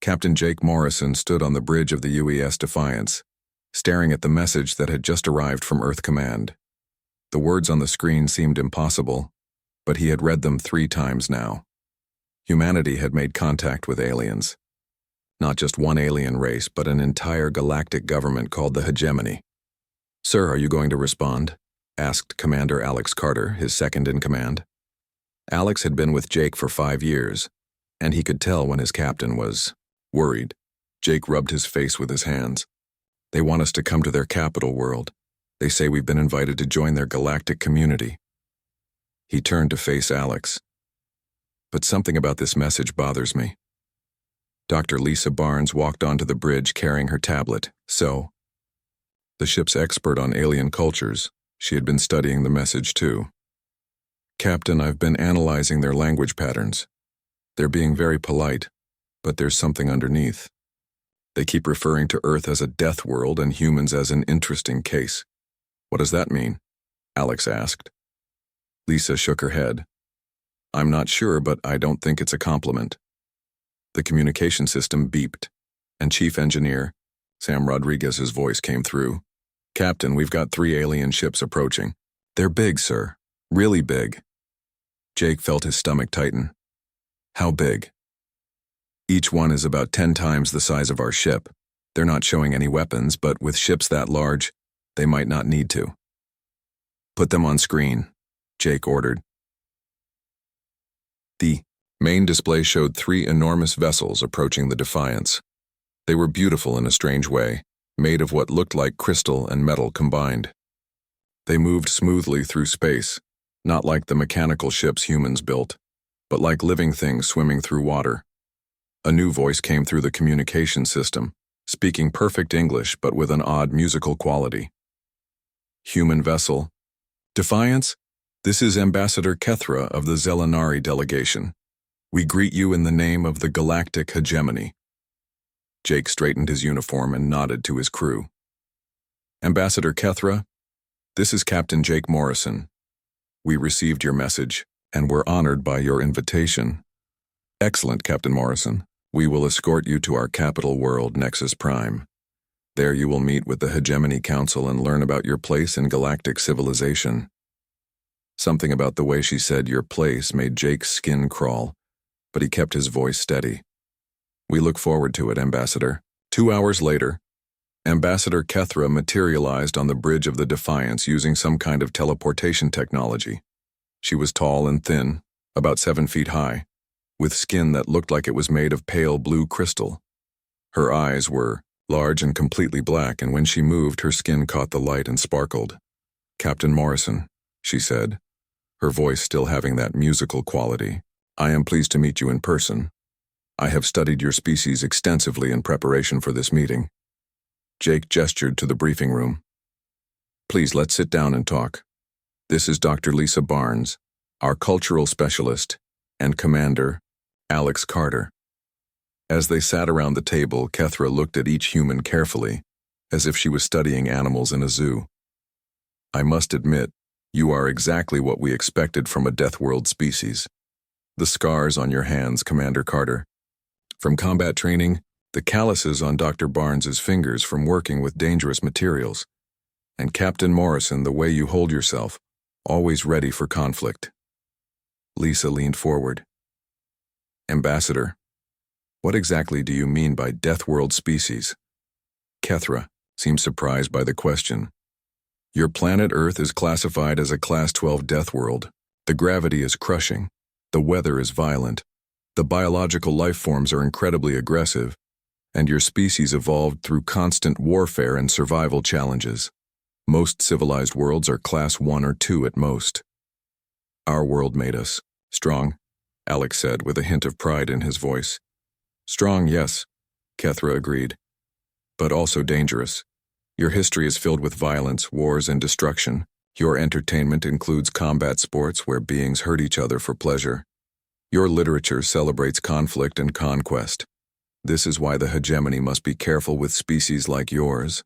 Captain Jake Morrison stood on the bridge of the UES Defiance, staring at the message that had just arrived from Earth Command. The words on the screen seemed impossible, but he had read them 3 times now. Humanity had made contact with aliens. Not just one alien race, but an entire galactic government called the Hegemony. "Sir, are you going to respond?" asked Commander Alex Carter, his second in command. Alex had been with Jake for 5 years, and he could tell when his captain was worried. Jake rubbed his face with his hands. "They want us to come to their capital world. They say we've been invited to join their galactic community." He turned to face Alex. "But something about this message bothers me." Dr. Lisa Barnes walked onto the bridge carrying her tablet. "So?" The ship's expert on alien cultures, she had been studying the message too. "Captain, I've been analyzing their language patterns. They're being very polite, but there's something underneath. They keep referring to Earth as a death world and humans as an interesting case." "What does that mean?" Alex asked. Lisa shook her head. "I'm not sure, but I don't think it's a compliment." The communication system beeped, and Chief Engineer Sam Rodriguez's voice came through. "Captain, we've got 3 alien ships approaching. They're big, sir. Really big." Jake felt his stomach tighten. "How big?" "Each one is about 10 times the size of our ship. They're not showing any weapons, but with ships that large, they might not need to." "Put them on screen," Jake ordered. The main display showed 3 enormous vessels approaching the Defiance. They were beautiful in a strange way, made of what looked like crystal and metal combined. They moved smoothly through space, not like the mechanical ships humans built, but like living things swimming through water. A new voice came through the communication system, speaking perfect English but with an odd musical quality. "Human vessel. Defiance, this is Ambassador Kethra of the Zelenari delegation. We greet you in the name of the Galactic Hegemony." Jake straightened his uniform and nodded to his crew. "Ambassador Kethra, this is Captain Jake Morrison. We received your message, and we're honored by your invitation." "Excellent, Captain Morrison. We will escort you to our capital world, Nexus Prime. There you will meet with the Hegemony Council and learn about your place in galactic civilization." Something about the way she said "your place" made Jake's skin crawl, but he kept his voice steady. "We look forward to it, Ambassador." 2 hours later, Ambassador Kethra materialized on the bridge of the Defiance using some kind of teleportation technology. She was tall and thin, about 7 feet high, with skin that looked like it was made of pale blue crystal. Her eyes were large and completely black, and when she moved, her skin caught the light and sparkled. "Captain Morrison," she said, her voice still having that musical quality, "I am pleased to meet you in person. I have studied your species extensively in preparation for this meeting." Jake gestured to the briefing room. "Please, let's sit down and talk. This is Dr. Lisa Barnes, our cultural specialist, and Commander Alex Carter." As they sat around the table, Kethra looked at each human carefully, as if she was studying animals in a zoo. "I must admit, you are exactly what we expected from a Death World species. The scars on your hands, Commander Carter. From combat training, the calluses on Dr. Barnes's fingers from working with dangerous materials. And Captain Morrison, the way you hold yourself, always ready for conflict." Lisa leaned forward. "Ambassador, what exactly do you mean by Death World species?" Kethra seemed surprised by the question. "Your planet Earth is classified as a Class 12 Death World. The gravity is crushing. The weather is violent. The biological life forms are incredibly aggressive, and your species evolved through constant warfare and survival challenges. Most civilized worlds are Class 1 or 2 at most. Our world made us strong," Alex said with a hint of pride in his voice. "Strong, yes," Kethra agreed, "but also dangerous. Your history is filled with violence, wars, and destruction. Your entertainment includes combat sports where beings hurt each other for pleasure. Your literature celebrates conflict and conquest. This is why the Hegemony must be careful with species like yours."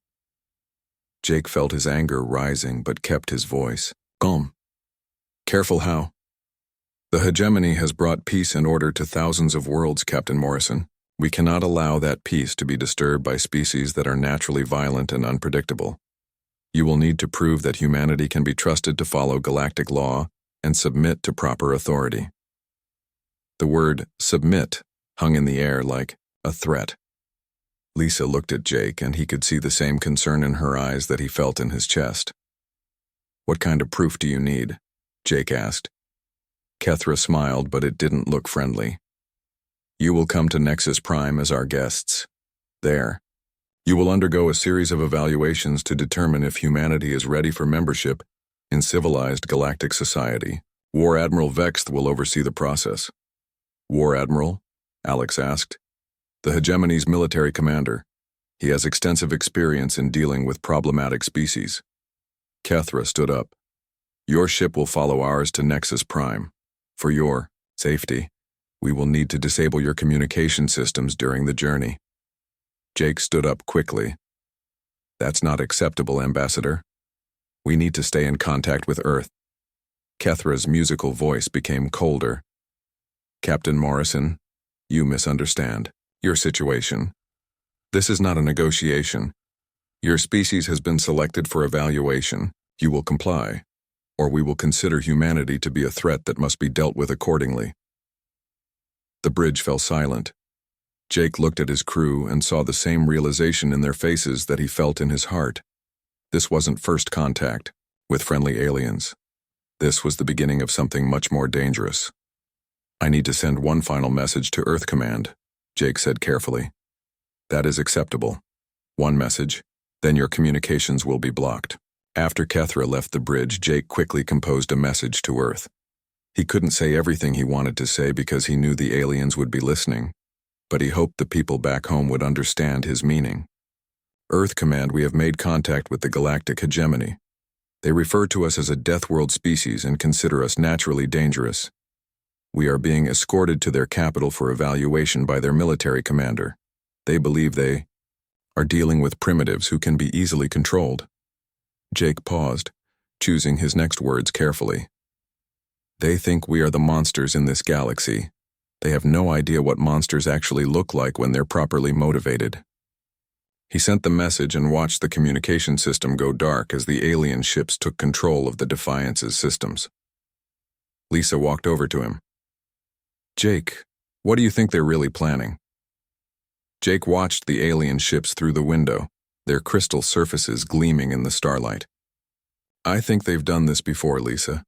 Jake felt his anger rising but kept his voice calm. "Careful how?" "The Hegemony has brought peace and order to thousands of worlds, Captain Morrison. We cannot allow that peace to be disturbed by species that are naturally violent and unpredictable. You will need to prove that humanity can be trusted to follow galactic law and submit to proper authority." The word submit hung in the air like a threat. Lisa looked at Jake, and he could see the same concern in her eyes that he felt in his chest. "What kind of proof do you need?" Jake asked. Kethra smiled, but it didn't look friendly. "You will come to Nexus Prime as our guests. There, you will undergo a series of evaluations to determine if humanity is ready for membership in civilized galactic society. War Admiral Vexth will oversee the process." "War Admiral?" Alex asked. "The Hegemony's military commander. He has extensive experience in dealing with problematic species." Kethra stood up. "Your ship will follow ours to Nexus Prime. For your safety, we will need to disable your communication systems during the journey." Jake stood up quickly. "That's not acceptable, Ambassador. We need to stay in contact with Earth." Kethra's musical voice became colder. "Captain Morrison, you misunderstand your situation. This is not a negotiation. Your species has been selected for evaluation. You will comply, or we will consider humanity to be a threat that must be dealt with accordingly." The bridge fell silent. Jake looked at his crew and saw the same realization in their faces that he felt in his heart. This wasn't first contact with friendly aliens. This was the beginning of something much more dangerous. "I need to send one final message to Earth Command," Jake said carefully. "That is acceptable. One message, then your communications will be blocked." After Kethra left the bridge, Jake quickly composed a message to Earth. He couldn't say everything he wanted to say because he knew the aliens would be listening, but he hoped the people back home would understand his meaning. "Earth Command, we have made contact with the Galactic Hegemony. They refer to us as a Death World species and consider us naturally dangerous. We are being escorted to their capital for evaluation by their military commander. They believe they are dealing with primitives who can be easily controlled." Jake paused, choosing his next words carefully. "They think we are the monsters in this galaxy. They have no idea what monsters actually look like when they're properly motivated." He sent the message and watched the communication system go dark as the alien ships took control of the Defiance's systems. Lisa walked over to him. "Jake, what do you think they're really planning?" Jake watched the alien ships through the window, their crystal surfaces gleaming in the starlight. "I think they've done this before, Lisa.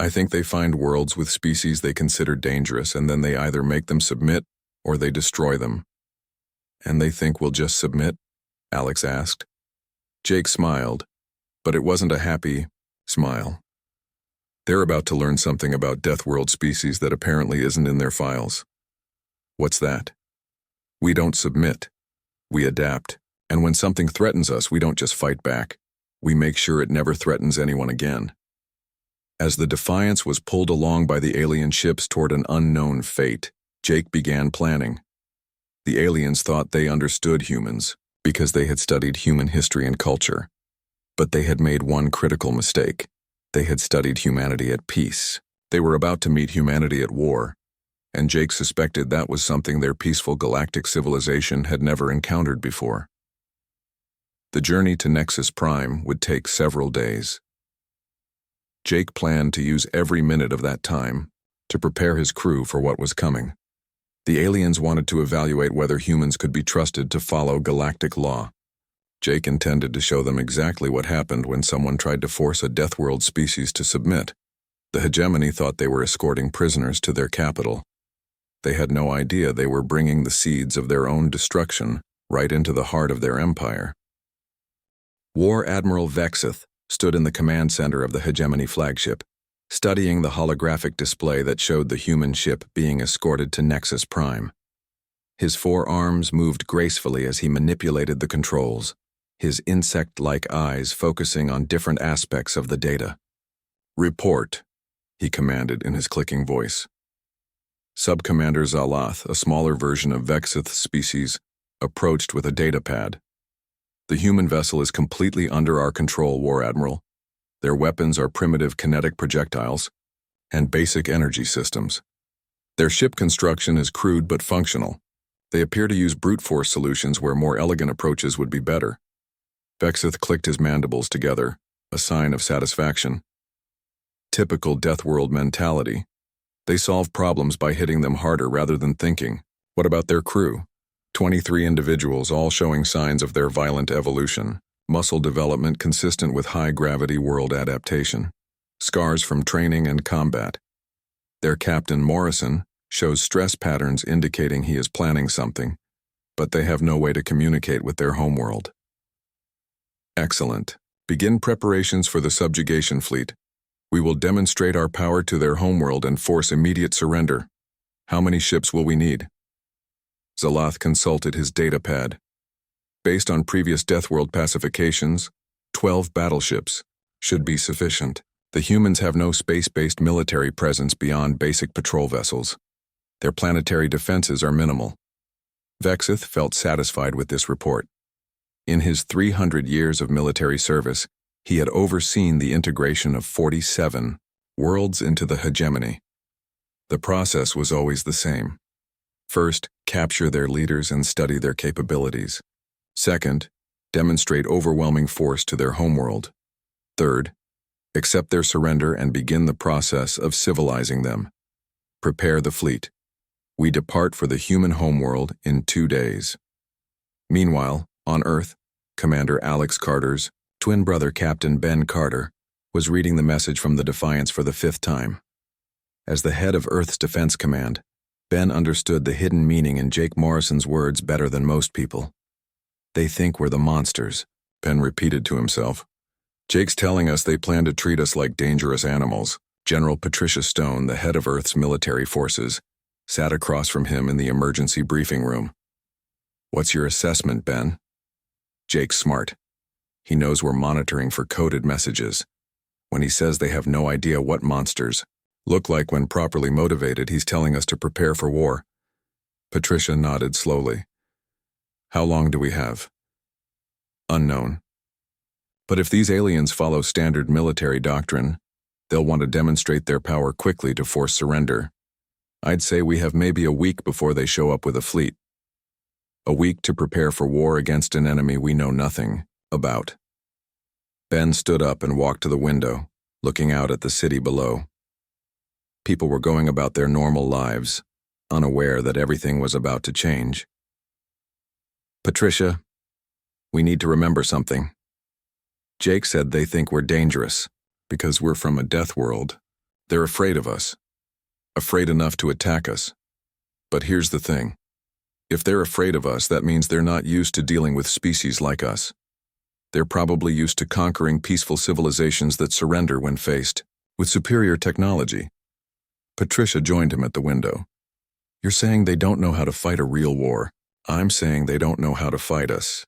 I think they find worlds with species they consider dangerous, and then they either make them submit or they destroy them." "And they think we'll just submit?" Alex asked. Jake smiled, but it wasn't a happy smile. "They're about to learn something about Death World species that apparently isn't in their files." "What's that?" "We don't submit. We adapt. And when something threatens us, we don't just fight back. We make sure it never threatens anyone again." As the Defiance was pulled along by the alien ships toward an unknown fate, Jake began planning. The aliens thought they understood humans because they had studied human history and culture. But they had made one critical mistake. They had studied humanity at peace. They were about to meet humanity at war, and Jake suspected that was something their peaceful galactic civilization had never encountered before. The journey to Nexus Prime would take several days. Jake planned to use every minute of that time to prepare his crew for what was coming. The aliens wanted to evaluate whether humans could be trusted to follow galactic law. Jake intended to show them exactly what happened when someone tried to force a Death World species to submit. The Hegemony thought they were escorting prisoners to their capital. They had no idea they were bringing the seeds of their own destruction right into the heart of their empire. War Admiral Vexth stood in the command center of the Hegemony flagship, studying the holographic display that showed the human ship being escorted to Nexus Prime. His four arms moved gracefully as he manipulated the controls, his insect-like eyes focusing on different aspects of the data. "Report," he commanded in his clicking voice. Subcommander Zalath, a smaller version of Vexth's species, approached with a datapad. "The human vessel is completely under our control, War Admiral. Their weapons are primitive kinetic projectiles and basic energy systems. Their ship construction is crude but functional. They appear to use brute force solutions where more elegant approaches would be better. Vexith clicked his mandibles together, a sign of satisfaction. Typical Death World mentality. They solve problems by hitting them harder rather than thinking. What about their crew? 23 individuals, all showing signs of their violent evolution. Muscle development consistent with high-gravity world adaptation. Scars from training and combat. Their captain, Morrison, shows stress patterns indicating he is planning something, but they have no way to communicate with their homeworld. Excellent. Begin preparations for the subjugation fleet. We will demonstrate our power to their homeworld and force immediate surrender. How many ships will we need? Zalath consulted his datapad. Based on previous Deathworld pacifications, 12 battleships should be sufficient. The humans have no space-based military presence beyond basic patrol vessels. Their planetary defenses are minimal. Vexith felt satisfied with this report. In his 300 years of military service, he had overseen the integration of 47 worlds into the hegemony. The process was always the same. First, capture their leaders and study their capabilities. Second, demonstrate overwhelming force to their homeworld. Third, accept their surrender and begin the process of civilizing them. Prepare the fleet. We depart for the human homeworld in 2 days. Meanwhile, on Earth, Commander Alex Carter's twin brother Captain Ben Carter was reading the message from the Defiance for the 5th time. As the head of Earth's Defense Command, Ben understood the hidden meaning in Jake Morrison's words better than most people. They think we're the monsters, Ben repeated to himself. Jake's telling us they plan to treat us like dangerous animals. General Patricia Stone, the head of Earth's military forces, sat across from him in the emergency briefing room. What's your assessment, Ben? Jake's smart. He knows we're monitoring for coded messages. When he says they have no idea what monsters look like when properly motivated, he's telling us to prepare for war. Patricia nodded slowly. How long do we have? Unknown. But if these aliens follow standard military doctrine, they'll want to demonstrate their power quickly to force surrender. I'd say we have maybe a week before they show up with a fleet. A week to prepare for war against an enemy we know nothing about. Ben stood up and walked to the window, looking out at the city below. People were going about their normal lives, unaware that everything was about to change. Patricia, we need to remember something. Jake said they think we're dangerous because we're from a death world. They're afraid of us. Afraid enough to attack us. But here's the thing. If they're afraid of us, that means they're not used to dealing with species like us. They're probably used to conquering peaceful civilizations that surrender when faced with superior technology. Patricia joined him at the window. You're saying they don't know how to fight a real war. I'm saying they don't know how to fight us.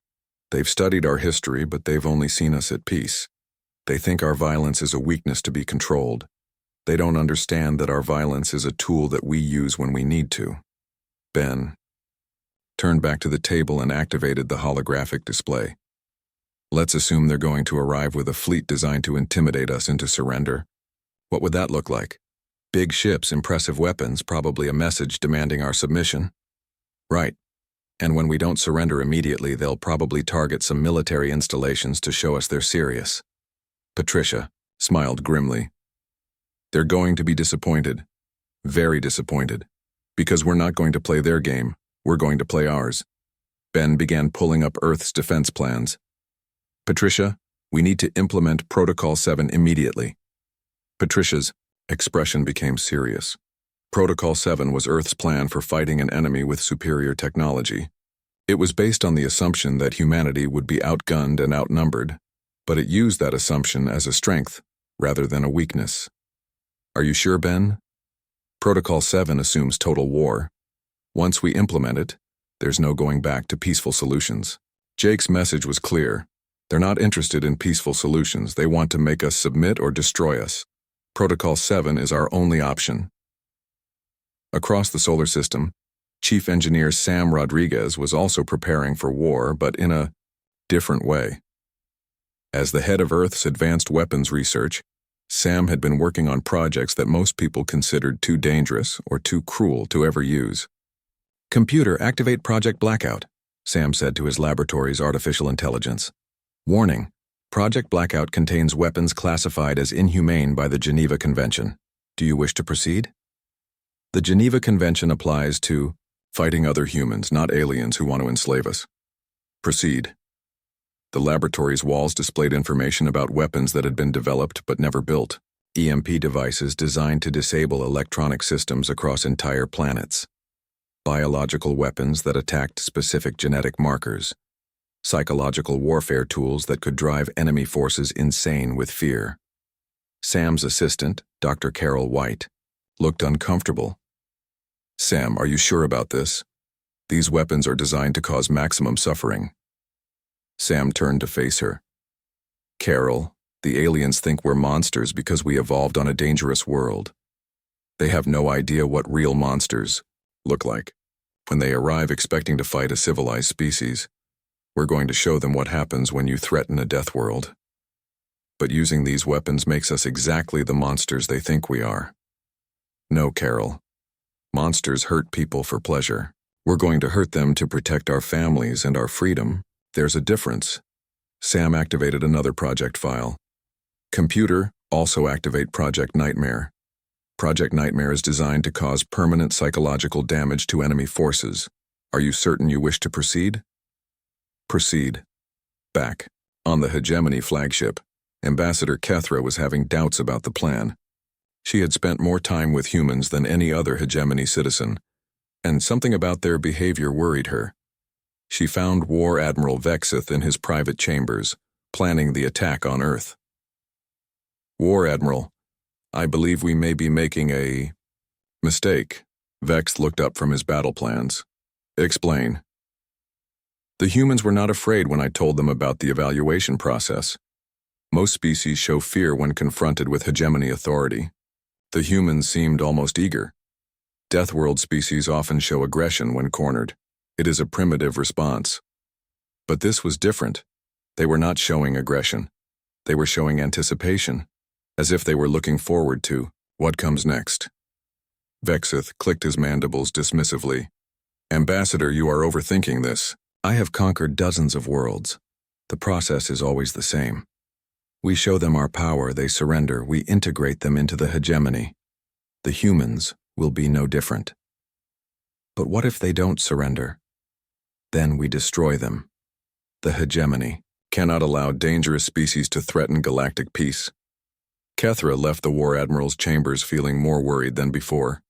They've studied our history, but they've only seen us at peace. They think our violence is a weakness to be controlled. They don't understand that our violence is a tool that we use when we need to. Ben turned back to the table and activated the holographic display. Let's assume they're going to arrive with a fleet designed to intimidate us into surrender. What would that look like? Big ships, impressive weapons, probably a message demanding our submission. Right. And when we don't surrender immediately, they'll probably target some military installations to show us they're serious. Patricia smiled grimly. They're going to be disappointed. Very disappointed. Because we're not going to play their game, we're going to play ours. Ben began pulling up Earth's defense plans. Patricia, we need to implement Protocol 7 immediately. Patricia's expression became serious. Protocol 7 was Earth's plan for fighting an enemy with superior technology. It was based on the assumption that humanity would be outgunned and outnumbered, but it used that assumption as a strength rather than a weakness. Are you sure, Ben? Protocol 7 assumes total war. Once we implement it, there's no going back to peaceful solutions. Jake's message was clear. They're not interested in peaceful solutions. They want to make us submit or destroy us. Protocol 7 is our only option. Across the solar system, Chief Engineer Sam Rodriguez was also preparing for war, but in a different way. As the head of Earth's advanced weapons research, Sam had been working on projects that most people considered too dangerous or too cruel to ever use. Computer, activate Project Blackout, Sam said to his laboratory's artificial intelligence. Warning: Project Blackout contains weapons classified as inhumane by the Geneva Convention. Do you wish to proceed? The Geneva Convention applies to fighting other humans, not aliens who want to enslave us. Proceed. The laboratory's walls displayed information about weapons that had been developed but never built. EMP devices designed to disable electronic systems across entire planets. Biological weapons that attacked specific genetic markers. Psychological warfare tools that could drive enemy forces insane with fear. Sam's assistant, Dr. Carol White, looked uncomfortable. Sam, are you sure about this? These weapons are designed to cause maximum suffering. Sam turned to face her. Carol, the aliens think we're monsters because we evolved on a dangerous world. They have no idea what real monsters look like. When they arrive expecting to fight a civilized species, we're going to show them what happens when you threaten a death world. But using these weapons makes us exactly the monsters they think we are. No, Carol. Monsters hurt people for pleasure. We're going to hurt them to protect our families and our freedom. There's a difference. Sam activated another project file. Computer, also activate Project Nightmare. Project Nightmare is designed to cause permanent psychological damage to enemy forces. Are you certain you wish to proceed? Proceed. Back. On the Hegemony flagship, Ambassador Kethra was having doubts about the plan. She had spent more time with humans than any other Hegemony citizen, and something about their behavior worried her. She found War Admiral Vexith in his private chambers, planning the attack on Earth. War Admiral, I believe we may be making a mistake. Vex looked up from his battle plans. Explain. The humans were not afraid when I told them about the evaluation process. Most species show fear when confronted with hegemony authority. The humans seemed almost eager. Deathworld species often show aggression when cornered. It is a primitive response. But this was different. They were not showing aggression. They were showing anticipation, as if they were looking forward to what comes next. Vexith clicked his mandibles dismissively. Ambassador, you are overthinking this. I have conquered dozens of worlds. The process is always the same. We show them our power, they surrender, we integrate them into the hegemony. The humans will be no different. But what if they don't surrender? Then we destroy them. The hegemony cannot allow dangerous species to threaten galactic peace. Kethra left the War Admiral's chambers feeling more worried than before.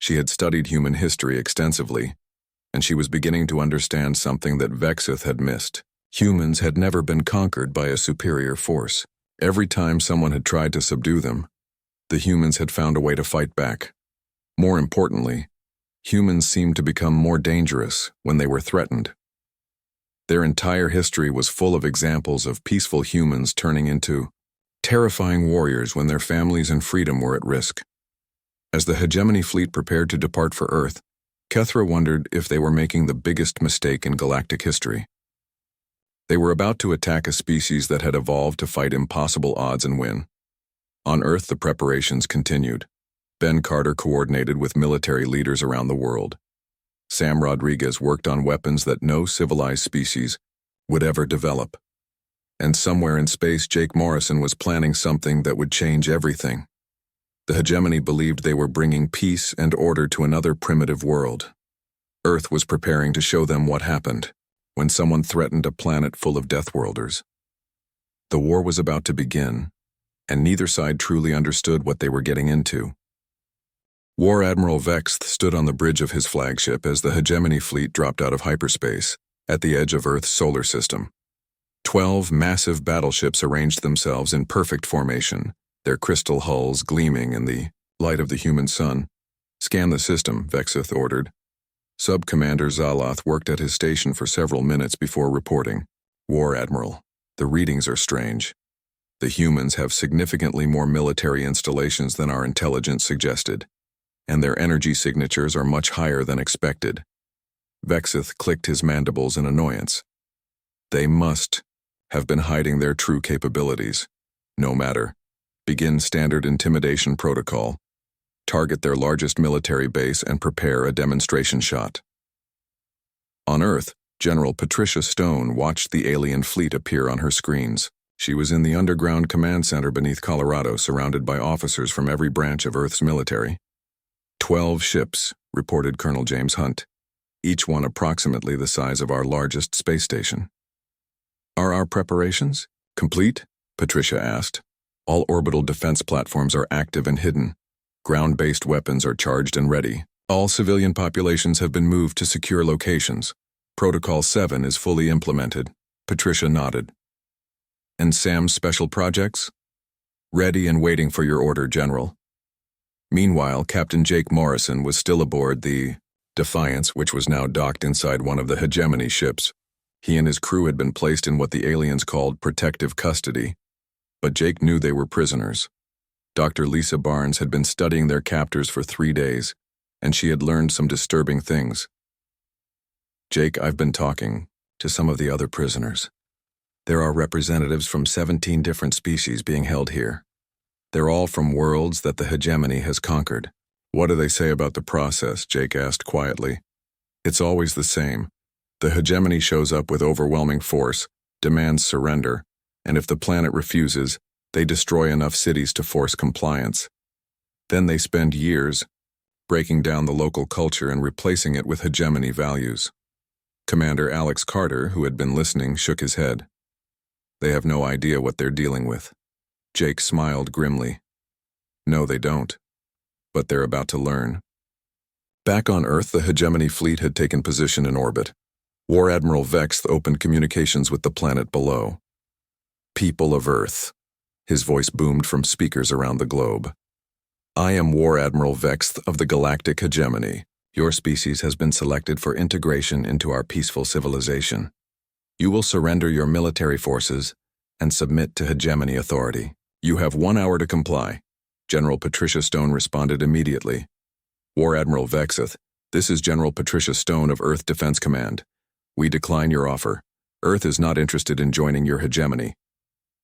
She had studied human history extensively, and she was beginning to understand something that Vexith had missed. Humans had never been conquered by a superior force. Every time someone had tried to subdue them, the humans had found a way to fight back. More importantly, humans seemed to become more dangerous when they were threatened. Their entire history was full of examples of peaceful humans turning into terrifying warriors when their families and freedom were at risk. As the Hegemony fleet prepared to depart for Earth, Kethra wondered if they were making the biggest mistake in galactic history. They were about to attack a species that had evolved to fight impossible odds and win. On Earth, the preparations continued. Ben Carter coordinated with military leaders around the world. Sam Rodriguez worked on weapons that no civilized species would ever develop. And somewhere in space, Jake Morrison was planning something that would change everything. The Hegemony believed they were bringing peace and order to another primitive world. Earth was preparing to show them what happened when someone threatened a planet full of Deathworlders. The war was about to begin, and neither side truly understood what they were getting into. War Admiral Vex stood on the bridge of his flagship as the Hegemony fleet dropped out of hyperspace at the edge of Earth's solar system. 12 massive battleships arranged themselves in perfect formation, their crystal hulls gleaming in the light of the human sun. Scan the system, Vexith ordered. Sub-Commander Zaloth worked at his station for several minutes before reporting. War Admiral, the readings are strange. The humans have significantly more military installations than our intelligence suggested, and their energy signatures are much higher than expected. Vexith clicked his mandibles in annoyance. They must have been hiding their true capabilities. No matter. Begin standard intimidation protocol. Target their largest military base and prepare a demonstration shot. On Earth, General Patricia Stone watched the alien fleet appear on her screens. She was in the underground command center beneath Colorado, surrounded by officers from every branch of Earth's military. 12 ships, reported Colonel James Hunt, each one approximately the size of our largest space station. Are our preparations complete? Patricia asked. All orbital defense platforms are active and hidden. Ground-based weapons are charged and ready. All civilian populations have been moved to secure locations. Protocol 7 is fully implemented. Patricia nodded. And Sam's special projects? Ready and waiting for your order, General. Meanwhile, Captain Jake Morrison was still aboard the Defiance, which was now docked inside one of the Hegemony ships. He and his crew had been placed in what the aliens called protective custody, but Jake knew they were prisoners. Dr. Lisa Barnes had been studying their captors for 3 days, and she had learned some disturbing things. Jake, I've been talking to some of the other prisoners. There are representatives from 17 different species being held here. They're all from worlds that the Hegemony has conquered. What do they say about the process? Jake asked quietly. It's always the same. The Hegemony shows up with overwhelming force, demands surrender, and if the planet refuses, they destroy enough cities to force compliance. Then they spend years breaking down the local culture and replacing it with Hegemony values. Commander Alex Carter, who had been listening, shook his head. They have no idea what they're dealing with. Jake smiled grimly. No, they don't. But they're about to learn. Back on Earth, the Hegemony fleet had taken position in orbit. War Admiral Vex opened communications with the planet below. People of Earth. His voice boomed from speakers around the globe. I am War Admiral Vex of the Galactic Hegemony. Your species has been selected for integration into our peaceful civilization. You will surrender your military forces and submit to Hegemony authority. You have 1 hour to comply. General Patricia Stone responded immediately. War Admiral Vexeth, this is General Patricia Stone of Earth Defense Command. We decline your offer. Earth is not interested in joining your Hegemony.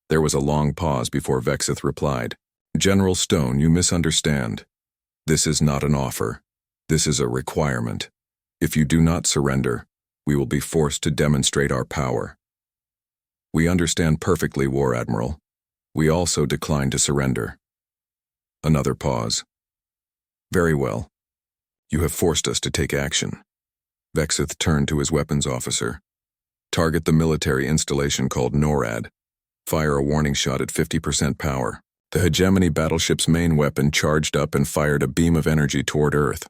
There was a long pause before Vexeth replied. General Stone, you misunderstand. This is not an offer. This is a requirement. If you do not surrender, we will be forced to demonstrate our power. We understand perfectly, War Admiral. We also decline to surrender. Another pause. Very well. You have forced us to take action. Vexeth turned to his weapons officer. Target the military installation called NORAD. Fire a warning shot at 50% power. The Hegemony battleship's main weapon charged up and fired a beam of energy toward Earth.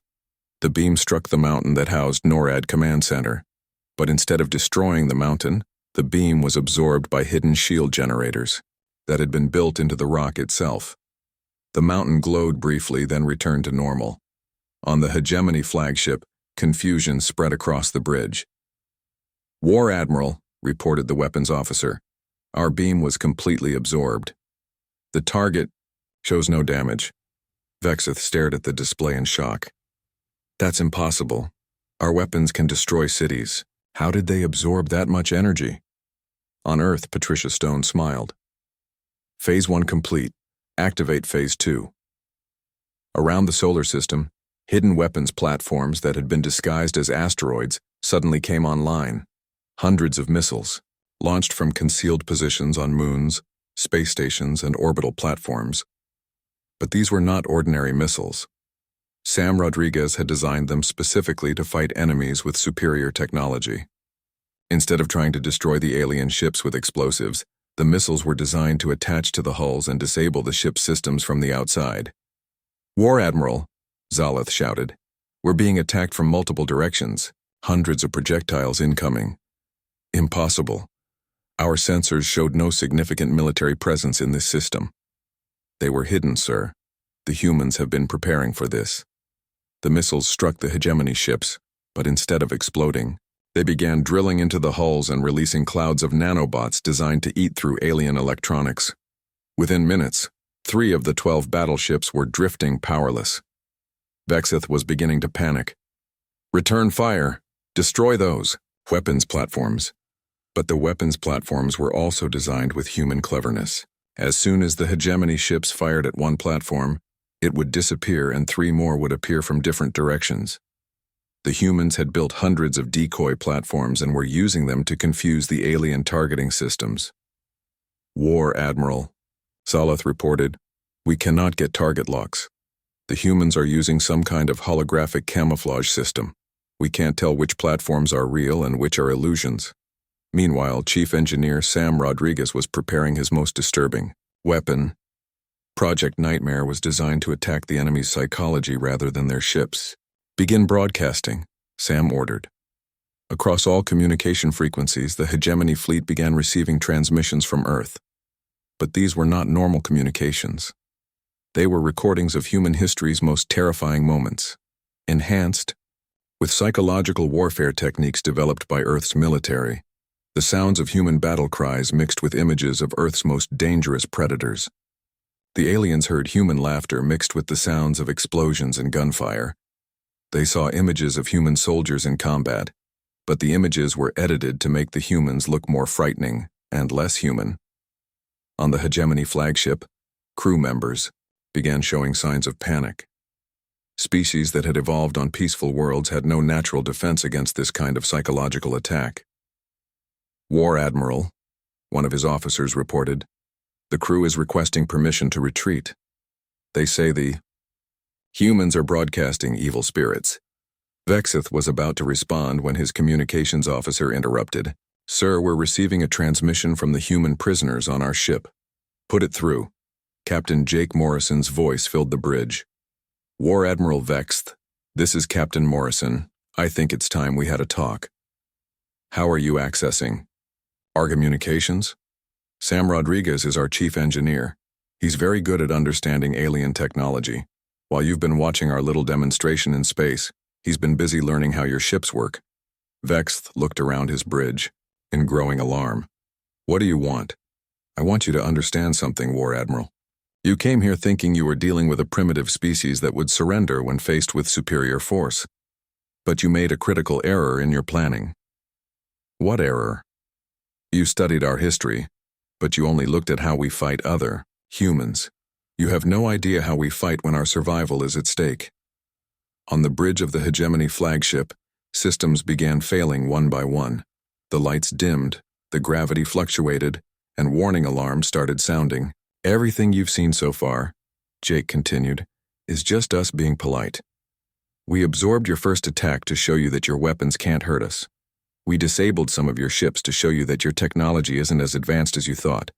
The beam struck the mountain that housed NORAD Command Center. But instead of destroying the mountain, the beam was absorbed by hidden shield generators that had been built into the rock itself. The mountain glowed briefly, then returned to normal. On the Hegemony flagship, confusion spread across the bridge. War Admiral, reported the weapons officer, our beam was completely absorbed. The target shows no damage. Vexeth stared at the display in shock. That's impossible. Our weapons can destroy cities. How did they absorb that much energy? On Earth, Patricia Stone smiled. Phase 1 complete. Activate Phase 2. Around the solar system, hidden weapons platforms that had been disguised as asteroids suddenly came online. Hundreds of missiles, launched from concealed positions on moons, space stations, and orbital platforms. But these were not ordinary missiles. Sam Rodriguez had designed them specifically to fight enemies with superior technology. Instead of trying to destroy the alien ships with explosives, the missiles were designed to attach to the hulls and disable the ship's systems from the outside. War Admiral, Zaleth shouted. We're being attacked from multiple directions, hundreds of projectiles incoming. Impossible. Our sensors showed no significant military presence in this system. They were hidden, sir. The humans have been preparing for this. The missiles struck the Hegemony ships, but instead of exploding, they began drilling into the hulls and releasing clouds of nanobots designed to eat through alien electronics. Within minutes, 3 of the 12 battleships were drifting powerless. Vexeth was beginning to panic. Return fire! Destroy those weapons platforms. But the weapons platforms were also designed with human cleverness. As soon as the Hegemony ships fired at one platform, it would disappear and 3 more would appear from different directions. The humans had built hundreds of decoy platforms and were using them to confuse the alien targeting systems. "War, Admiral," Salath reported. "We cannot get target locks. The humans are using some kind of holographic camouflage system. We can't tell which platforms are real and which are illusions." Meanwhile, Chief Engineer Sam Rodriguez was preparing his most disturbing weapon. Project Nightmare was designed to attack the enemy's psychology rather than their ships. "Begin broadcasting," Sam ordered. Across all communication frequencies, the Hegemony fleet began receiving transmissions from Earth. But these were not normal communications. They were recordings of human history's most terrifying moments, enhanced with psychological warfare techniques developed by Earth's military. The sounds of human battle cries mixed with images of Earth's most dangerous predators. The aliens heard human laughter mixed with the sounds of explosions and gunfire. They saw images of human soldiers in combat, but the images were edited to make the humans look more frightening and less human. On the Hegemony flagship, crew members began showing signs of panic. Species that had evolved on peaceful worlds had no natural defense against this kind of psychological attack. "War, Admiral," one of his officers reported. "The crew is requesting permission to retreat. They say the humans are broadcasting evil spirits." Vexith was about to respond when his communications officer interrupted. "Sir, we're receiving a transmission from the human prisoners on our ship." "Put it through." Captain Jake Morrison's voice filled the bridge. "War Admiral Vexth, this is Captain Morrison. I think it's time we had a talk." "How are you accessing our communications?" "Sam Rodriguez is our chief engineer. He's very good at understanding alien technology. While you've been watching our little demonstration in space, he's been busy learning how your ships work." Vexth looked around his bridge in growing alarm. "What do you want?" "I want you to understand something, War Admiral. You came here thinking you were dealing with a primitive species that would surrender when faced with superior force. But you made a critical error in your planning." "What error?" "You studied our history, but you only looked at how we fight other humans. You have no idea how we fight when our survival is at stake." On the bridge of the Hegemony flagship, systems began failing one by one. The lights dimmed, the gravity fluctuated, and warning alarms started sounding. "Everything you've seen so far," Jake continued, "is just us being polite. We absorbed your first attack to show you that your weapons can't hurt us. We disabled some of your ships to show you that your technology isn't as advanced as you thought.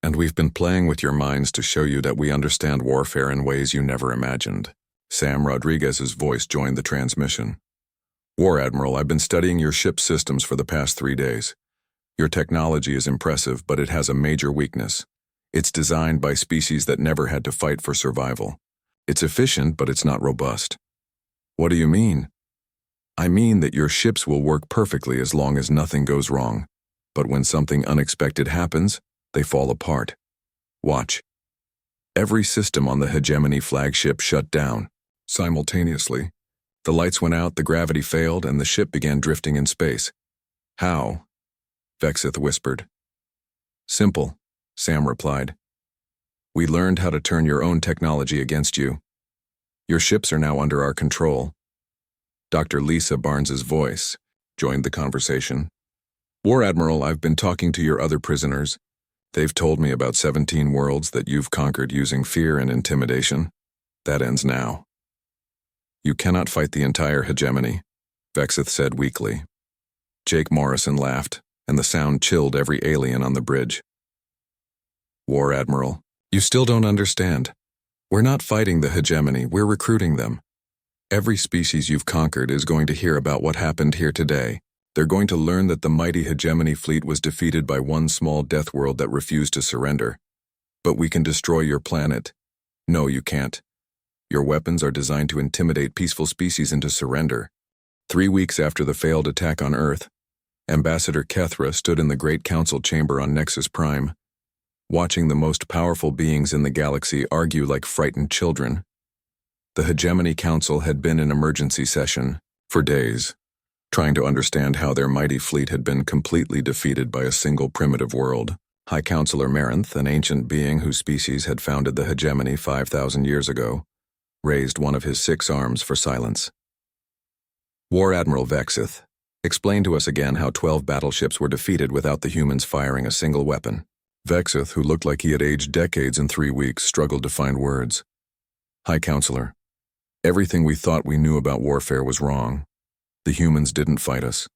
And we've been playing with your minds to show you that we understand warfare in ways you never imagined." Sam Rodriguez's voice joined the transmission. "War Admiral, I've been studying your ship's systems for the past 3 days. Your technology is impressive, but it has a major weakness. It's designed by species that never had to fight for survival. It's efficient, but it's not robust." "What do you mean?" "I mean that your ships will work perfectly as long as nothing goes wrong. But when something unexpected happens, they fall apart. Watch." Every system on the Hegemony flagship shut down. Simultaneously, the lights went out, the gravity failed, and the ship began drifting in space. "How?" Vexith whispered. "Simple," Sam replied. "We learned how to turn your own technology against you. Your ships are now under our control." Dr. Lisa Barnes's voice joined the conversation. "War Admiral, I've been talking to your other prisoners. They've told me about 17 worlds that you've conquered using fear and intimidation. That ends now." "You cannot fight the entire Hegemony," Vexith said weakly. Jake Morrison laughed, and the sound chilled every alien on the bridge. "War Admiral, you still don't understand. We're not fighting the Hegemony, we're recruiting them. Every species you've conquered is going to hear about what happened here today. They're going to learn that the mighty Hegemony fleet was defeated by one small death world that refused to surrender. But we can destroy your planet. No, you can't. Your weapons are designed to intimidate peaceful species into surrender." 3 weeks after the failed attack on Earth, Ambassador Kethra stood in the Great Council chamber on Nexus Prime, watching the most powerful beings in the galaxy argue like frightened children. The Hegemony Council had been in emergency session for days, trying to understand how their mighty fleet had been completely defeated by a single primitive world. High Counselor Marinth, an ancient being whose species had founded the Hegemony 5,000 years ago, raised one of his 6 arms for silence. War Admiral Vexith, explain to us again how 12 battleships were defeated without the humans firing a single weapon. Vexith, who looked like he had aged decades in 3 weeks, struggled to find words. High Counselor, everything we thought we knew about warfare was wrong. The humans didn't fight us.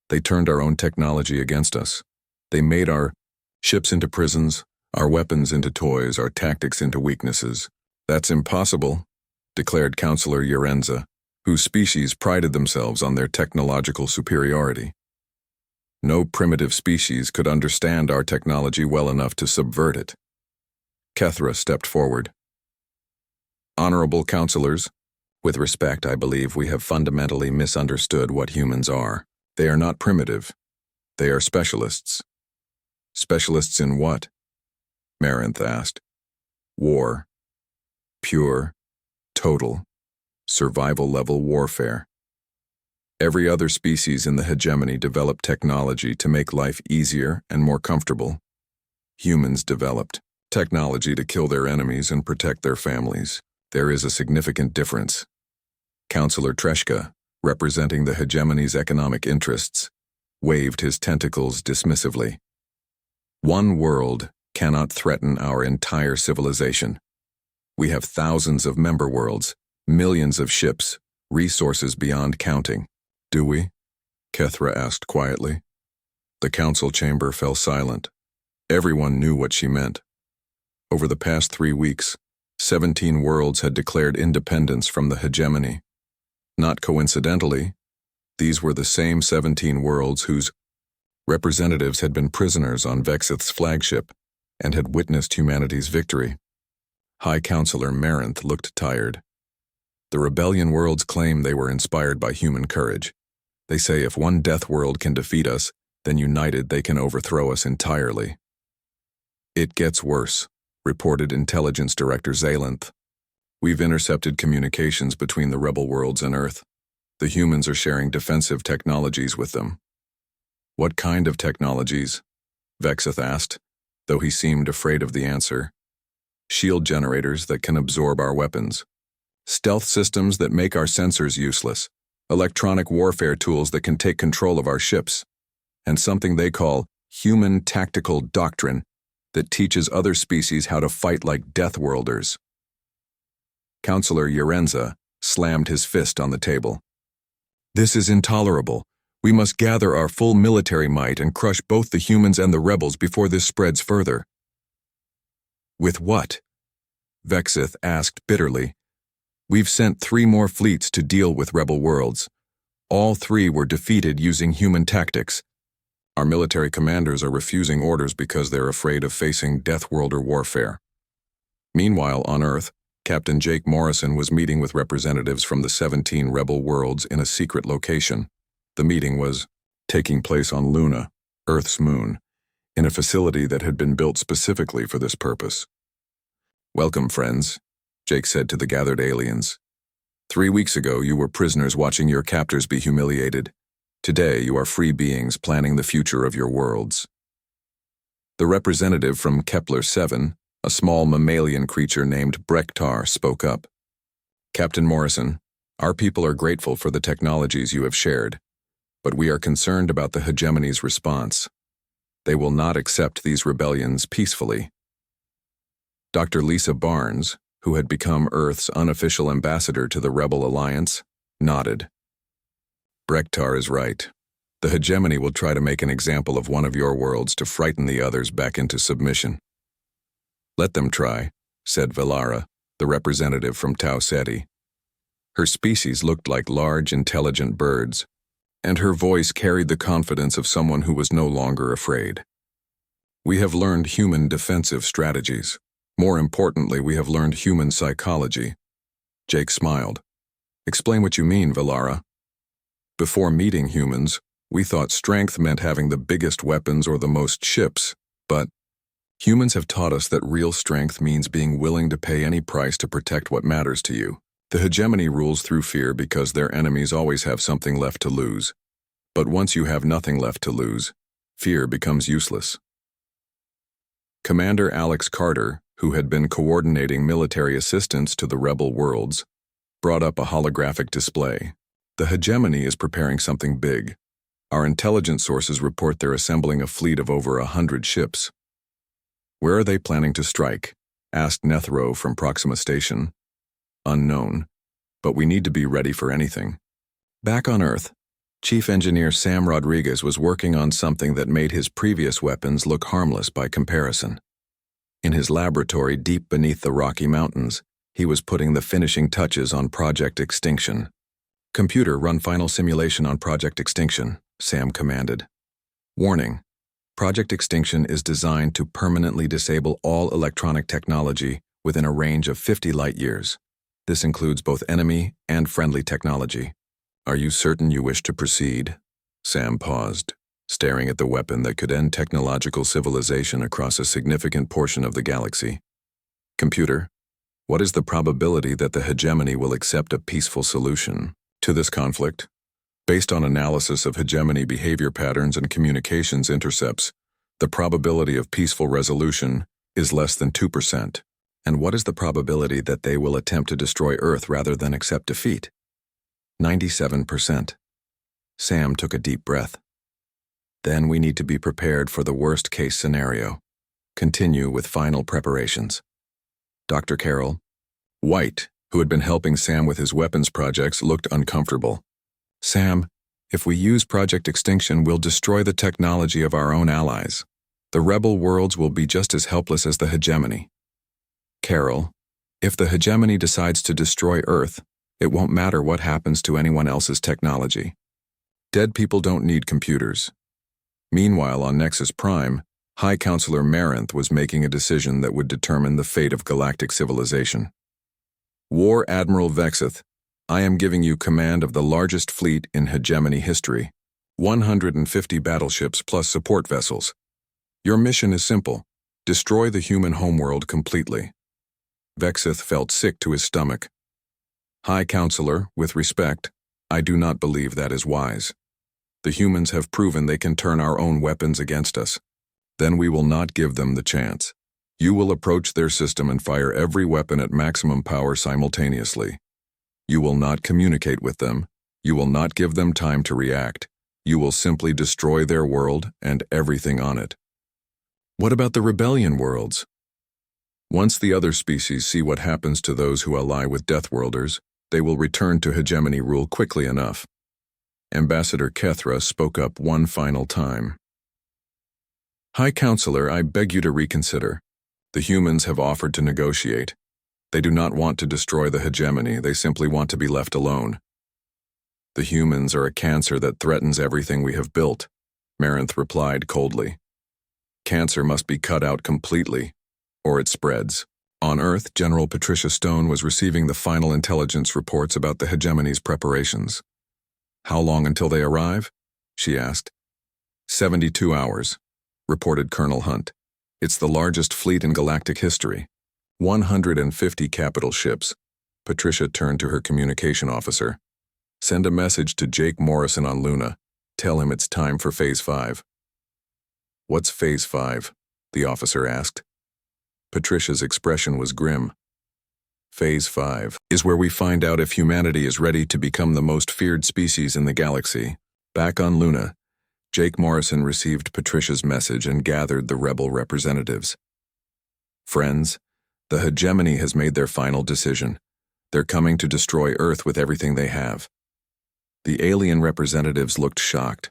They turned our own technology against us. They made our ships into prisons, our weapons into toys, our tactics into weaknesses. That's impossible, declared Counselor Yerenza, whose species prided themselves on their technological superiority. No primitive species could understand our technology well enough to subvert it. Kethra stepped forward. Honorable counselors, with respect, I believe we have fundamentally misunderstood what humans are. They are not primitive. They are specialists. Specialists in what? Marinth asked. War. Pure, total, survival-level warfare. Every other species in the hegemony developed technology to make life easier and more comfortable. Humans developed technology to kill their enemies and protect their families. There is a significant difference. Counselor Treshka, representing the hegemony's economic interests, waved his tentacles dismissively. One world cannot threaten our entire civilization. We have thousands of member worlds, millions of ships, resources beyond counting. Do we? Kethra asked quietly. The council chamber fell silent. Everyone knew what she meant. Over the past 3 weeks, 17 worlds had declared independence from the hegemony. Not coincidentally, these were the same 17 worlds whose representatives had been prisoners on Vexith's flagship and had witnessed humanity's victory. High Counselor Marinth looked tired. The rebellion worlds claim they were inspired by human courage. They say if one death world can defeat us, then united they can overthrow us entirely. It gets worse, reported Intelligence Director Zalenth. We've intercepted communications between the rebel worlds and Earth. The humans are sharing defensive technologies with them. What kind of technologies? Vexith asked, though he seemed afraid of the answer. Shield generators that can absorb our weapons. Stealth systems that make our sensors useless. Electronic warfare tools that can take control of our ships. And something they call human tactical doctrine that teaches other species how to fight like Deathworlders. Counselor Yerenza slammed his fist on the table. This is intolerable. We must gather our full military might and crush both the humans and the rebels before this spreads further. With what? Vexith asked bitterly. We've sent 3 more fleets to deal with rebel worlds. All 3 were defeated using human tactics. Our military commanders are refusing orders because they're afraid of facing Deathworlder warfare. Meanwhile, on Earth, Captain Jake Morrison was meeting with representatives from the 17 rebel worlds in a secret location. The meeting was taking place on Luna, Earth's moon, in a facility that had been built specifically for this purpose. Welcome, friends, Jake said to the gathered aliens. 3 weeks ago, you were prisoners watching your captors be humiliated. Today, you are free beings planning the future of your worlds. The representative from Kepler-7, a small mammalian creature named Brektar, spoke up. Captain Morrison, our people are grateful for the technologies you have shared, but we are concerned about the hegemony's response. They will not accept these rebellions peacefully. Dr. Lisa Barnes, who had become Earth's unofficial ambassador to the Rebel Alliance, nodded. Brektar is right. The hegemony will try to make an example of one of your worlds to frighten the others back into submission. Let them try, said Velara, the representative from Tau Ceti. Her species looked like large, intelligent birds, and her voice carried the confidence of someone who was no longer afraid. We have learned human defensive strategies. More importantly, we have learned human psychology. Jake smiled. Explain what you mean, Velara. Before meeting humans, we thought strength meant having the biggest weapons or the most ships, but humans have taught us that real strength means being willing to pay any price to protect what matters to you. The hegemony rules through fear because their enemies always have something left to lose. But once you have nothing left to lose, fear becomes useless. Commander Alex Carter, who had been coordinating military assistance to the rebel worlds, brought up a holographic display. The hegemony is preparing something big. Our intelligence sources report they're assembling a fleet of over 100 ships. Where are they planning to strike? Asked Nethro from Proxima Station. Unknown, but we need to be ready for anything. Back on Earth, Chief Engineer Sam Rodriguez was working on something that made his previous weapons look harmless by comparison. In his laboratory deep beneath the Rocky Mountains, he was putting the finishing touches on Project Extinction. "Computer, run final simulation on Project Extinction," Sam commanded. Warning: Project Extinction is designed to permanently disable all electronic technology within a range of 50 light-years. This includes both enemy and friendly technology. "Are you certain you wish to proceed?" Sam paused, staring at the weapon that could end technological civilization across a significant portion of the galaxy. "Computer, what is the probability that the hegemony will accept a peaceful solution to this conflict?" Based on analysis of hegemony behavior patterns and communications intercepts, the probability of peaceful resolution is less than 2%. And what is the probability that they will attempt to destroy Earth rather than accept defeat? 97%. Sam took a deep breath. Then we need to be prepared for the worst-case scenario. Continue with final preparations. Dr. Carroll, White, who had been helping Sam with his weapons projects, looked uncomfortable. "Sam, if we use Project Extinction, we'll destroy the technology of our own allies. The rebel worlds will be just as helpless as the hegemony." Carroll, "If the hegemony decides to destroy Earth, it won't matter what happens to anyone else's technology. Dead people don't need computers." Meanwhile, on Nexus Prime, High Counselor Marinth was making a decision that would determine the fate of galactic civilization. "War Admiral Vexith, I am giving you command of the largest fleet in hegemony history, 150 battleships plus support vessels. Your mission is simple: destroy the human homeworld completely." Vexith felt sick to his stomach. "High Counselor, with respect, I do not believe that is wise. The humans have proven they can turn our own weapons against us. Then we will not give them the chance. You will approach their system and fire every weapon at maximum power simultaneously. You will not communicate with them. You will not give them time to react. You will simply destroy their world and everything on it." "What about the rebellion worlds?" "Once the other species see what happens to those who ally with Deathworlders, they will return to hegemony rule quickly enough." Ambassador Kethra spoke up one final time. "High Counselor, I beg you to reconsider. The humans have offered to negotiate. They do not want to destroy the hegemony, they simply want to be left alone." "The humans are a cancer that threatens everything we have built," Marinth replied coldly. "Cancer must be cut out completely, or it spreads." On Earth, General Patricia Stone was receiving the final intelligence reports about the hegemony's preparations. "How long until they arrive?" she asked. 72 hours, reported Colonel Hunt. "It's the largest fleet in galactic history. 150 capital ships." Patricia turned to her communication officer. "Send a message to Jake Morrison on Luna. Tell him it's time for Phase 5. "What's Phase 5? The officer asked. Patricia's expression was grim. "Phase 5 is where we find out if humanity is ready to become the most feared species in the galaxy." Back on Luna, Jake Morrison received Patricia's message and gathered the rebel representatives. "Friends, the hegemony has made their final decision. They're coming to destroy Earth with everything they have." The alien representatives looked shocked.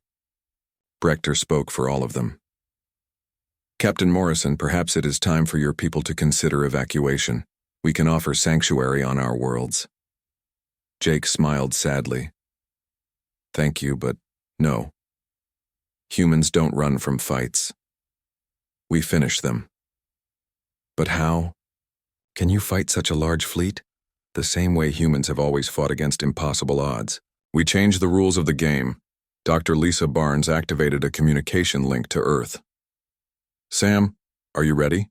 Brector spoke for all of them. "Captain Morrison, perhaps it is time for your people to consider evacuation. We can offer sanctuary on our worlds." Jake smiled sadly. "Thank you, but no. Humans don't run from fights. We finish them." "But how? Can you fight such a large fleet? The same way humans have always fought against impossible odds." "We changed the rules of the game. Dr. Lisa Barnes activated a communication link to Earth." "Sam, are you ready?"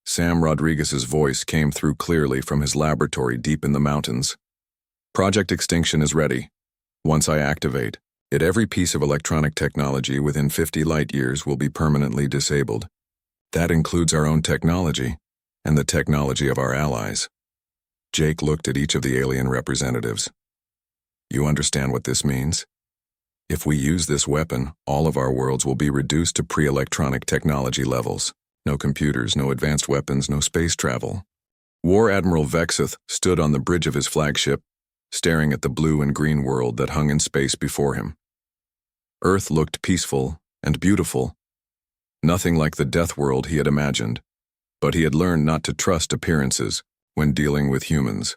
Sam Rodriguez's voice came through clearly from his laboratory deep in the mountains. "Project Extinction is ready. Once I activate it, every piece of electronic technology within 50 light-years will be permanently disabled. That includes our own technology and the technology of our allies." Jake looked at each of the alien representatives. You understand what this means? If we use this weapon, all of our worlds will be reduced to pre-electronic technology levels. No computers, no advanced weapons, no space travel. War Admiral Vexith stood on the bridge of his flagship, staring at the blue and green world that hung in space before him. Earth looked peaceful and beautiful, nothing like the death world he had imagined, but he had learned not to trust appearances when dealing with humans.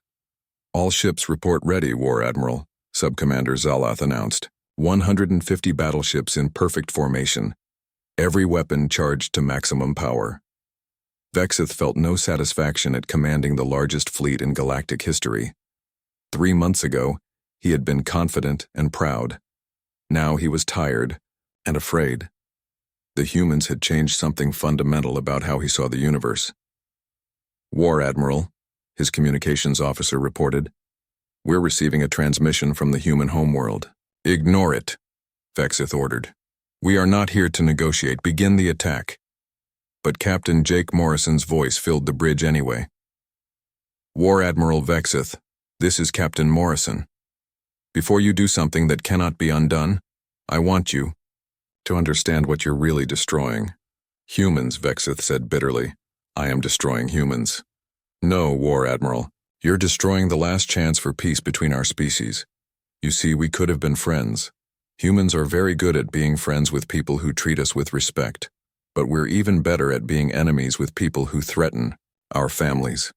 All ships report ready, War Admiral, Subcommander Zalath announced. 150 battleships in perfect formation, every weapon charged to maximum power. Vexith felt no satisfaction at commanding the largest fleet in galactic history. 3 months ago, he had been confident and proud. Now he was tired and afraid. The humans had changed something fundamental about how he saw the universe. War Admiral, his communications officer reported, "We're receiving a transmission from the human homeworld." "Ignore it," Vexith ordered. "We are not here to negotiate. Begin the attack." But Captain Jake Morrison's voice filled the bridge anyway. "War Admiral Vexith, this is Captain Morrison. Before you do something that cannot be undone, I want you to understand what you're really destroying." "Humans," Vexith said bitterly. "I am destroying humans." "No, War Admiral. You're destroying the last chance for peace between our species. You see, we could have been friends. Humans are very good at being friends with people who treat us with respect, but we're even better at being enemies with people who threaten our families."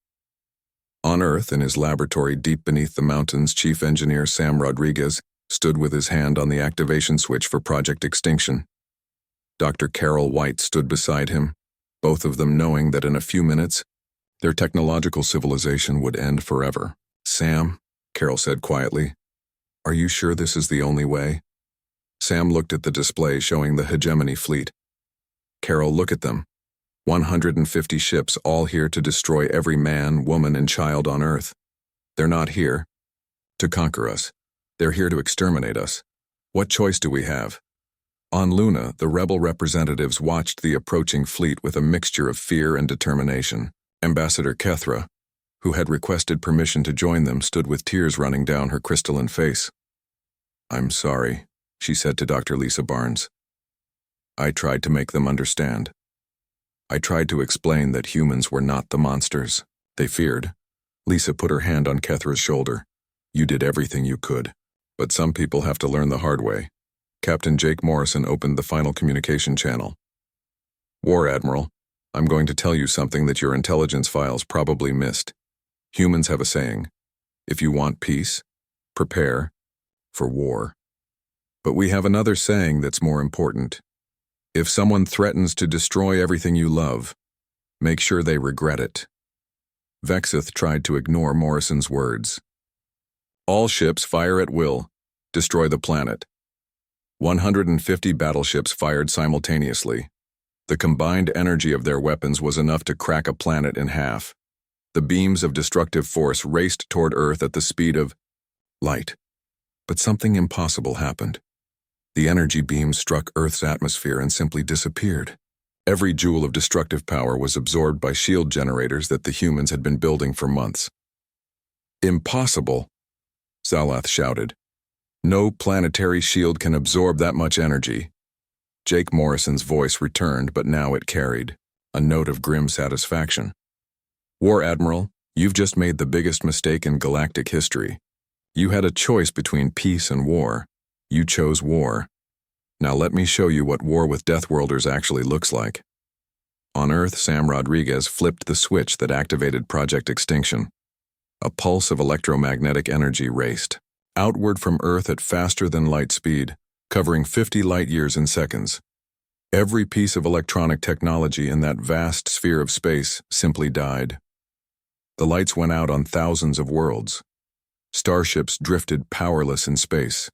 On Earth, in his laboratory deep beneath the mountains, Chief Engineer Sam Rodriguez stood with his hand on the activation switch for Project Extinction. Dr. Carol White stood beside him, both of them knowing that in a few minutes, their technological civilization would end forever. "Sam," Carol said quietly, "are you sure this is the only way?" Sam looked at the display showing the Hegemony fleet. "Carol, look at them. 150 ships, all here to destroy every man, woman, and child on Earth. They're not here to conquer us. They're here to exterminate us. What choice do we have?" On Luna, the rebel representatives watched the approaching fleet with a mixture of fear and determination. Ambassador Kethra, who had requested permission to join them, stood with tears running down her crystalline face. "I'm sorry," she said to Dr. Lisa Barnes. "I tried to make them understand. I tried to explain that humans were not the monsters they feared." Lisa put her hand on Kethra's shoulder. "You did everything you could, but some people have to learn the hard way." Captain Jake Morrison opened the final communication channel. "War Admiral, I'm going to tell you something that your intelligence files probably missed. Humans have a saying, if you want peace, prepare for war. But we have another saying that's more important. If someone threatens to destroy everything you love, make sure they regret it." Vexith tried to ignore Morrison's words. "All ships fire at will, destroy the planet." 150 battleships fired simultaneously. The combined energy of their weapons was enough to crack a planet in half. The beams of destructive force raced toward Earth at the speed of light. But something impossible happened. The energy beams struck Earth's atmosphere and simply disappeared. Every joule of destructive power was absorbed by shield generators that the humans had been building for months. "Impossible," Zalath shouted. "No planetary shield can absorb that much energy." Jake Morrison's voice returned, but now it carried a note of grim satisfaction. "War Admiral, you've just made the biggest mistake in galactic history. You had a choice between peace and war. You chose war. Now let me show you what war with Deathworlders actually looks like." On Earth, Sam Rodriguez flipped the switch that activated Project Extinction. A pulse of electromagnetic energy raced outward from Earth at faster than light speed, covering 50 light-years in seconds. Every piece of electronic technology in that vast sphere of space simply died. The lights went out on thousands of worlds. Starships drifted powerless in space.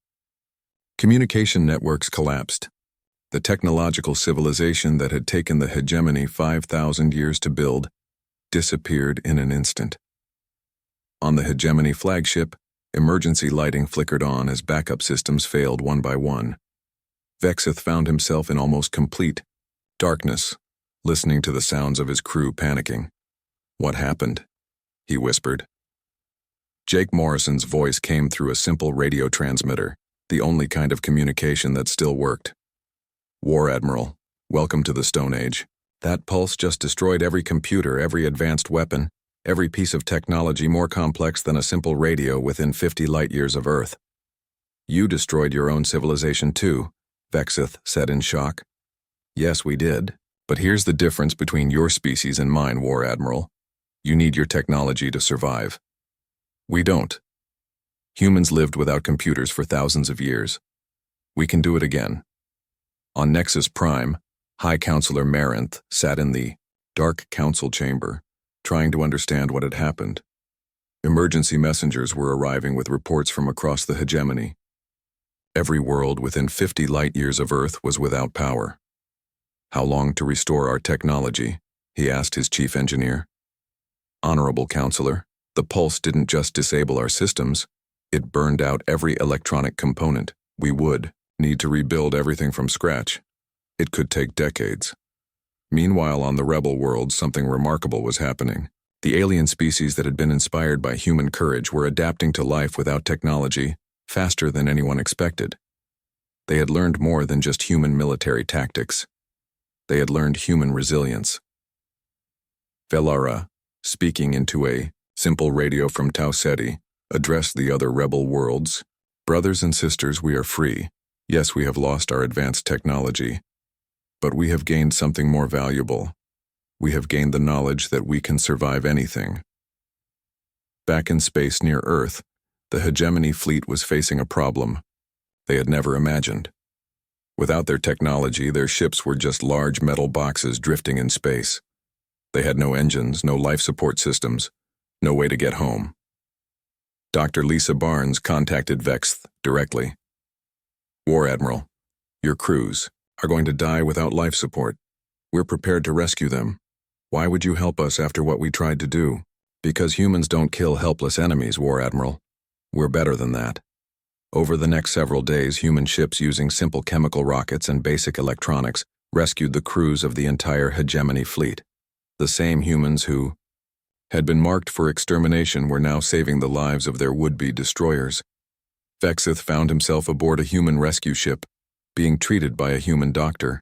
Communication networks collapsed. The technological civilization that had taken the Hegemony 5,000 years to build disappeared in an instant. On the Hegemony flagship, emergency lighting flickered on as backup systems failed one by one. Vexith found himself in almost complete darkness, listening to the sounds of his crew panicking. "What happened?" he whispered. Jake Morrison's voice came through a simple radio transmitter, the only kind of communication that still worked. War Admiral, welcome to the Stone Age. That pulse just destroyed every computer, every advanced weapon, every piece of technology more complex than a simple radio within 50 light-years of Earth. You destroyed your own civilization too, Vexith said in shock. Yes, we did. But here's the difference between your species and mine, War Admiral. You need your technology to survive. We don't. Humans lived without computers for thousands of years. We can do it again. On Nexus Prime, High Counselor Marinth sat in the Dark Council chamber, trying to understand what had happened. Emergency messengers were arriving with reports from across the hegemony. Every world within 50 light-years of Earth was without power. How long to restore our technology? He asked his chief engineer. Honorable Counselor, the pulse didn't just disable our systems, it burned out every electronic component. We would need to rebuild everything from scratch. It could take decades. Meanwhile, on the rebel world, something remarkable was happening. The alien species that had been inspired by human courage were adapting to life without technology faster than anyone expected. They had learned more than just human military tactics. They had learned human resilience. Velara, speaking into a simple radio from Tau Ceti, addressed the other rebel worlds. Brothers and sisters, we are free. Yes, we have lost our advanced technology, but we have gained something more valuable. We have gained the knowledge that we can survive anything. Back in space near Earth, the hegemony fleet was facing a problem they had never imagined. Without their technology, their ships were just large metal boxes drifting in space. They had no engines, no life support systems, no way to get home. Dr. Lisa Barnes contacted Vexth directly. War Admiral, your crews are going to die without life support. We're prepared to rescue them. Why would you help us after what we tried to do? Because humans don't kill helpless enemies, War Admiral. We're better than that. Over the next several days, human ships using simple chemical rockets and basic electronics rescued the crews of the entire hegemony fleet. The same humans who had been marked for extermination were now saving the lives of their would-be destroyers. Vexith found himself aboard a human rescue ship, being treated by a human doctor.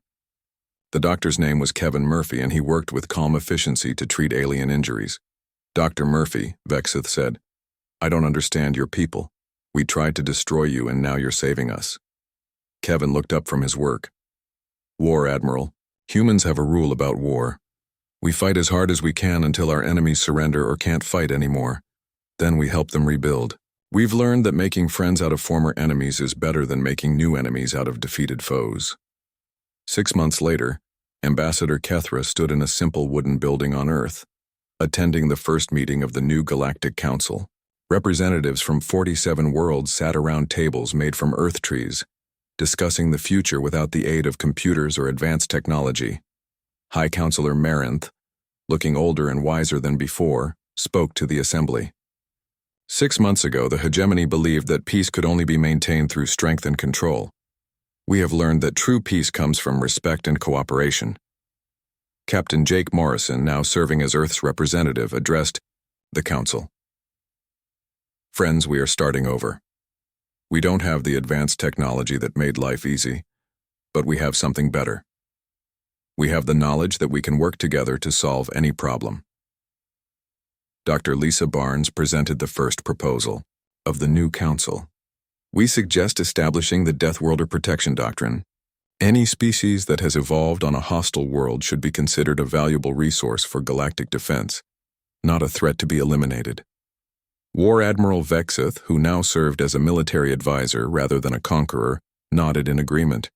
The doctor's name was Kevin Murphy, and he worked with calm efficiency to treat alien injuries. Dr. Murphy, Vexith said, I don't understand your people. We tried to destroy you, and now you're saving us. Kevin looked up from his work. War Admiral, humans have a rule about war. We fight as hard as we can until our enemies surrender or can't fight anymore. Then we help them rebuild. We've learned that making friends out of former enemies is better than making new enemies out of defeated foes. 6 months later, Ambassador Kethra stood in a simple wooden building on Earth, attending the first meeting of the new Galactic Council. Representatives from 47 worlds sat around tables made from earth trees, discussing the future without the aid of computers or advanced technology. High Counselor Marinth, looking older and wiser than before, spoke to the assembly. 6 months ago, the hegemony believed that peace could only be maintained through strength and control. We have learned that true peace comes from respect and cooperation. Captain Jake Morrison, now serving as Earth's representative, addressed the Council. Friends, we are starting over. We don't have the advanced technology that made life easy, but we have something better. We have the knowledge that we can work together to solve any problem. Dr. Lisa Barnes presented the first proposal of the new council. We suggest establishing the Death Worlder Protection Doctrine. Any species that has evolved on a hostile world should be considered a valuable resource for galactic defense, not a threat to be eliminated. War Admiral Vexith, who now served as a military advisor rather than a conqueror, nodded in agreement.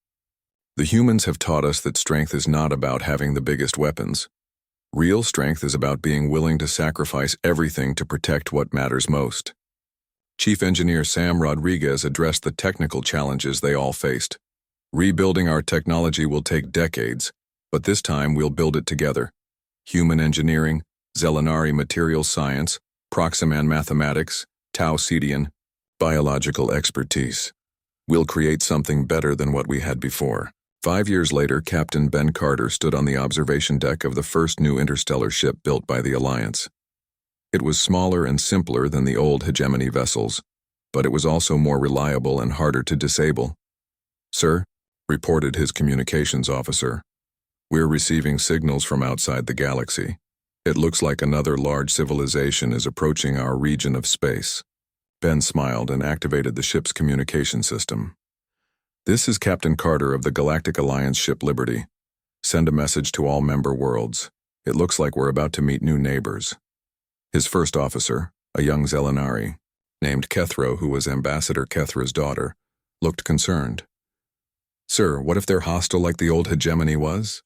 The humans have taught us that strength is not about having the biggest weapons. Real strength is about being willing to sacrifice everything to protect what matters most. Chief Engineer Sam Rodriguez addressed the technical challenges they all faced. Rebuilding our technology will take decades, but this time we'll build it together. Human engineering, Zelenari material science, Proximan mathematics, Tau Cetian, biological expertise. We'll create something better than what we had before. 5 years later, Captain Ben Carter stood on the observation deck of the first new interstellar ship built by the Alliance. It was smaller and simpler than the old hegemony vessels, but it was also more reliable and harder to disable. "Sir," reported his communications officer, "we're receiving signals from outside the galaxy. It looks like another large civilization is approaching our region of space." Ben smiled and activated the ship's communication system. "This is Captain Carter of the Galactic Alliance ship Liberty. Send a message to all member worlds. It looks like we're about to meet new neighbors." His first officer, a young Zelenari, named Kethro, who was Ambassador Kethra's daughter, looked concerned. "Sir, what if they're hostile like the old hegemony was?"